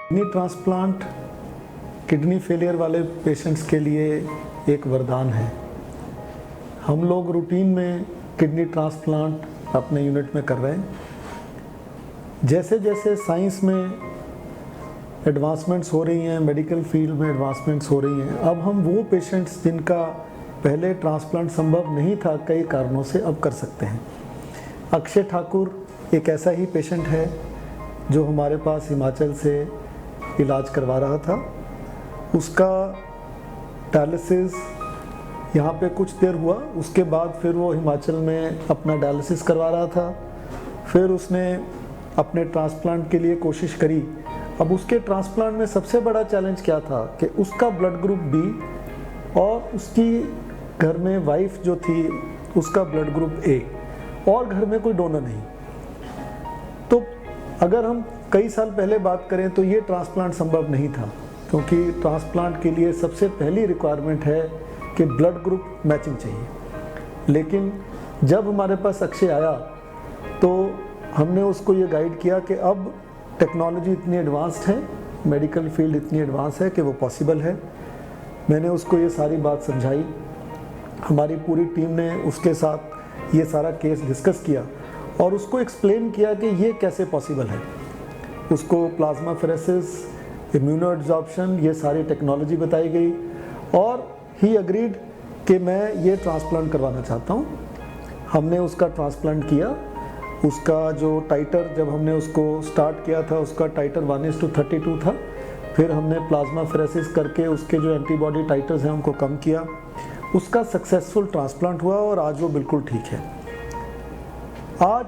Kidney transplant kidney failure वाले patients के लिए एक वरदान है। हम लोग रूटीन में किडनी ट्रांसप्लांट अपने यूनिट में कर रहे हैं। जैसे जैसे साइंस में एडवांसमेंट्स हो रही हैं, मेडिकल फील्ड में एडवांसमेंट्स हो रही हैं, अब हम वो पेशेंट्स जिनका पहले ट्रांसप्लांट संभव नहीं था कई कारणों से, अब कर सकते हैं। अक्षय ठाकुर एक ऐसा ही पेशेंट है जो हमारे पास हिमाचल से इलाज करवा रहा था। उसका डायलिसिस यहाँ पे कुछ देर हुआ, उसके बाद फिर वो हिमाचल में अपना डायलिसिस करवा रहा था। फिर उसने अपने ट्रांसप्लांट के लिए कोशिश करी। अब उसके ट्रांसप्लांट में सबसे बड़ा चैलेंज क्या था कि उसका ब्लड ग्रुप बी और उसकी घर में वाइफ जो थी उसका ब्लड ग्रुप ए और घर में कोई डोनर नहीं। तो अगर हम कई साल पहले बात करें तो ये ट्रांसप्लांट संभव नहीं था, क्योंकि ट्रांसप्लांट के लिए सबसे पहली रिक्वायरमेंट है कि ब्लड ग्रुप मैचिंग चाहिए। लेकिन जब हमारे पास अक्षय आया तो हमने उसको ये गाइड किया कि अब टेक्नोलॉजी इतनी एडवांस्ड है, मेडिकल फील्ड इतनी एडवांस है कि वो पॉसिबल है। मैंने उसको ये सारी बात समझाई। हमारी पूरी टीम ने उसके साथ ये सारा केस डिस्कस किया और उसको एक्सप्लेन किया कि ये कैसे पॉसिबल है। उसको प्लाज्मा फेरेसिस, इम्यूनो एड्सॉर्प्शन, ये सारी टेक्नोलॉजी बताई गई और ही अग्रीड कि मैं ये ट्रांसप्लांट करवाना चाहता हूँ। हमने उसका ट्रांसप्लांट किया। उसका जो टाइटर, जब हमने उसको स्टार्ट किया था, उसका टाइटर 1:32 था। फिर हमने प्लाज्मा फेरेसिस करके उसके जो एंटीबॉडी टाइटर्स हैं उनको कम किया। उसका सक्सेसफुल ट्रांसप्लांट हुआ और आज वो बिल्कुल ठीक है। आज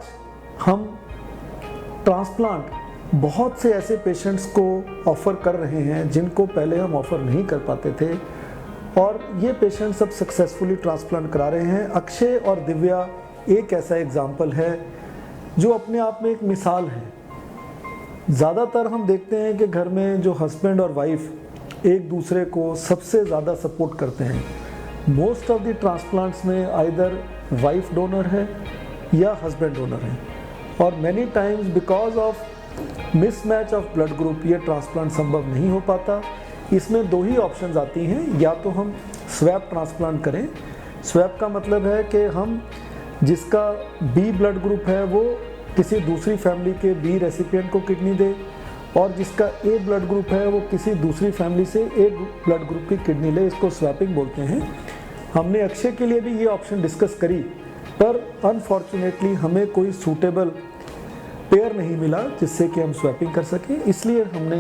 हम ट्रांसप्लांट बहुत से ऐसे पेशेंट्स को ऑफ़र कर रहे हैं जिनको पहले हम ऑफ़र नहीं कर पाते थे, और ये पेशेंट सब सक्सेसफुली ट्रांसप्लांट करा रहे हैं। अक्षय और दिव्या एक ऐसा एग्जाम्पल है जो अपने आप में एक मिसाल है। ज़्यादातर हम देखते हैं कि घर में जो हस्बैंड और वाइफ एक दूसरे को सबसे ज़्यादा सपोर्ट करते हैं। मोस्ट ऑफ द ट्रांसप्लांट्स में आइदर वाइफ डोनर है या हस्बैंड डोनर है, और many times because of mismatch of blood group ये ट्रांसप्लांट संभव नहीं हो पाता। इसमें दो ही ऑप्शंस आती हैं, या तो हम स्वैप ट्रांसप्लांट करें। स्वैप का मतलब है कि हम जिसका बी ब्लड ग्रुप है वो किसी दूसरी फैमिली के बी रेसिपिएंट को किडनी दे, और जिसका ए ब्लड ग्रुप है वो किसी दूसरी फैमिली से ए ब्लड ग्रुप की किडनी ले। इसको स्वैपिंग बोलते हैं। हमने अक्षय के लिए भी ये ऑप्शन डिस्कस करी, पर अनफॉर्चुनेटली हमें कोई सूटेबल पेयर नहीं मिला जिससे कि हम स्वैपिंग कर सकें। इसलिए हमने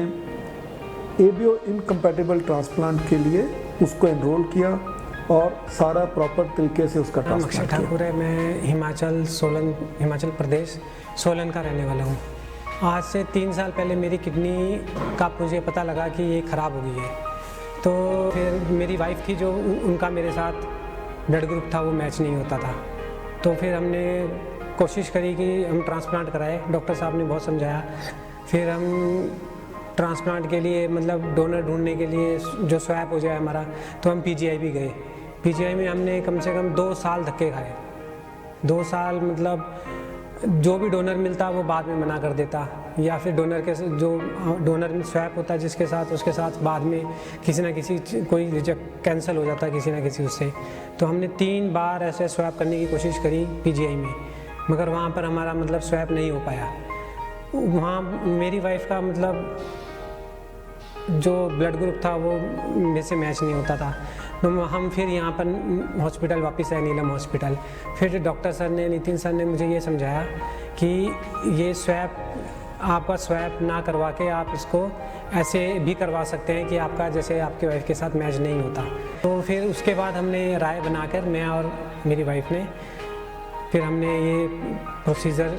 एबीओ इनकम्पैटिबल ट्रांसप्लांट के लिए उसको एनरोल किया और सारा प्रॉपर तरीके से उसका ट्रांसप्लांट अक्षय ठाकुर है। मैं हिमाचल प्रदेश सोलन का रहने वाला हूँ। आज से 3 साल पहले मेरी किडनी का मुझे पता लगा कि ये ख़राब हो गई है। तो फिर मेरी वाइफ थी, जो उनका मेरे साथ ब्लड ग्रुप था वो मैच नहीं होता था। तो फिर हमने कोशिश करी कि हम ट्रांसप्लांट कराए। डॉक्टर साहब ने बहुत समझाया। फिर हम ट्रांसप्लांट के लिए मतलब डोनर ढूंढने के लिए जो स्वैप हो जाए हमारा, तो हम पीजीआई भी गए। पीजीआई में हमने कम से कम 2 साल धक्के खाए। 2 साल मतलब जो भी डोनर मिलता वो बाद में मना कर देता, या फिर डोनर के जो डोनर में स्वैप होता है जिसके साथ, उसके साथ बाद में किसी ना किसी कोई रिजेक्ट कैंसिल हो जाता है किसी ना किसी उससे। तो हमने 3 बार ऐसे स्वैप करने की कोशिश करी पीजीआई में, मगर वहाँ पर हमारा मतलब स्वैप नहीं हो पाया। वहाँ मेरी वाइफ का मतलब जो ब्लड ग्रुप था वो मेरे से मैच नहीं होता था। तो हम फिर यहाँ पर हॉस्पिटल वापस आए, नीलम हॉस्पिटल। फिर डॉक्टर सर ने, नितिन सर ने मुझे ये समझाया कि ये स्वैप, आपका स्वैप ना करवा के आप इसको ऐसे भी करवा सकते हैं कि आपका जैसे आपके वाइफ के साथ मैच नहीं होता। तो फिर उसके बाद हमने राय बनाकर, मैं और मेरी वाइफ ने, फिर हमने ये प्रोसीजर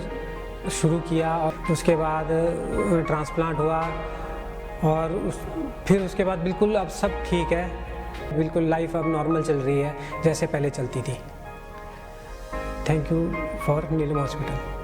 शुरू किया और उसके बाद ट्रांसप्लांट हुआ। और फिर उसके बाद बिल्कुल अब सब ठीक है, बिल्कुल लाइफ अब नॉर्मल चल रही है जैसे पहले चलती थी। Thank you for Neelam hospital.